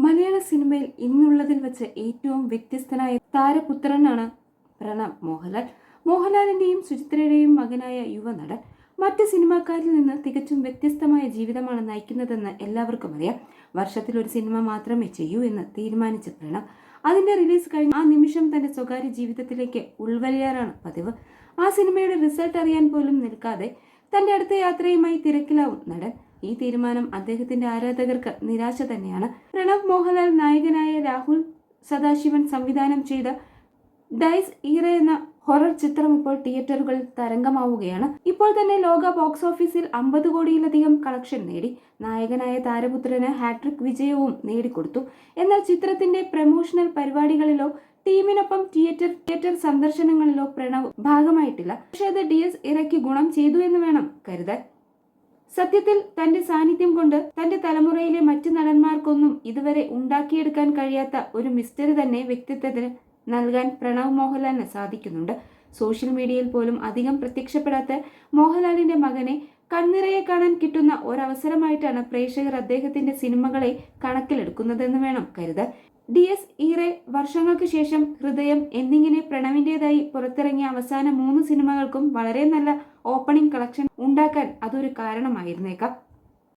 മലയാള സിനിമയിൽ ഇന്നുള്ളതിൽ വെച്ച് ഏറ്റവും വ്യത്യസ്തനായ താരപുത്രനാണ് പ്രണവ് മോഹൻലാൽ. മോഹൻലാലിന്റെയും സുചിത്രയുടെയും മകനായ യുവനടൻ മറ്റ് സിനിമാക്കാരിൽ നിന്ന് തികച്ചും വ്യത്യസ്തമായ ജീവിതമാണ് നയിക്കുന്നതെന്ന് എല്ലാവർക്കും അറിയാം. വർഷത്തിൽ ഒരു സിനിമ മാത്രമേ ചെയ്യൂ എന്ന് തീരുമാനിച്ച പ്രണവ് അതിന്റെ റിലീസ് കഴിഞ്ഞ ആ നിമിഷം തന്റെ സ്വകാര്യ ജീവിതത്തിലേക്ക് ഉൾവലിയാറാണ് പതിവ്. ആ സിനിമയുടെ റിസൾട്ട് അറിയാൻ പോലും നിൽക്കാതെ തന്റെ അടുത്ത യാത്രയുമായി തിരക്കിലാവും നടൻ. ഈ തീരുമാനം അദ്ദേഹത്തിന്റെ ആരാധകർക്ക് നിരാശ തന്നെയാണ്. പ്രണവ് മോഹൻലാൽ നായകനായ രാഹുൽ സദാശിവൻ സംവിധാനം ചെയ്ത ഡൈസ് ഈറ എന്ന ഹൊറർ ചിത്രം ഇപ്പോൾ തിയേറ്ററുകളിൽ തരംഗമാവുകയാണ്. ഇപ്പോൾ തന്നെ ലോക ബോക്സ് ഓഫീസിൽ 50 കോടിയിലധികം കളക്ഷൻ നേടി. നായകനായ താരപുത്രന് ഹാട്രിക് വിജയവും നേടിക്കൊടുത്തു. എന്നാൽ ചിത്രത്തിന്റെ പ്രമോഷണൽ പരിപാടികളിലോ ടീമിനൊപ്പം തിയേറ്റർ സന്ദർശനങ്ങളിലോ പ്രണവ് ഭാഗമായിട്ടില്ല. പക്ഷേ അത് DS ഇറയ്ക്ക് ഗുണം ചെയ്തു എന്ന് വേണം കരുതാൻ. സത്യത്തിൽ തന്റെ സാന്നിധ്യം കൊണ്ട് തന്റെ തലമുറയിലെ മറ്റ് നടന്മാർക്കൊന്നും ഇതുവരെ ഉണ്ടാക്കിയെടുക്കാൻ കഴിയാത്ത ഒരു മിസ്റ്ററി തന്നെ വ്യക്തിത്വത്തിന് നൽകാൻ പ്രണവ് മോഹൻലാലിന് സാധിക്കുന്നുണ്ട്. സോഷ്യൽ മീഡിയയിൽ പോലും അധികം പ്രത്യക്ഷപ്പെടാത്ത മോഹൻലാലിന്റെ മകനെ കൺനിറയെ കാണാൻ കിട്ടുന്ന ഒരവസരമായിട്ടാണ് പ്രേക്ഷകർ അദ്ദേഹത്തിന്റെ സിനിമകളെ കണക്കിലെടുക്കുന്നതെന്ന് വേണം കരുതാൻ. DS ഈറ, വർഷങ്ങൾക്ക് ശേഷം, ഹൃദയം എന്നിങ്ങനെ പ്രണവിന്റേതായി പുറത്തിറങ്ങിയ അവസാന 3 സിനിമകൾക്കും വളരെ നല്ല ഓപ്പണിംഗ് കളക്ഷൻ ഉണ്ടാക്കാൻ അതൊരു കാരണമായിരുന്നേക്കാം.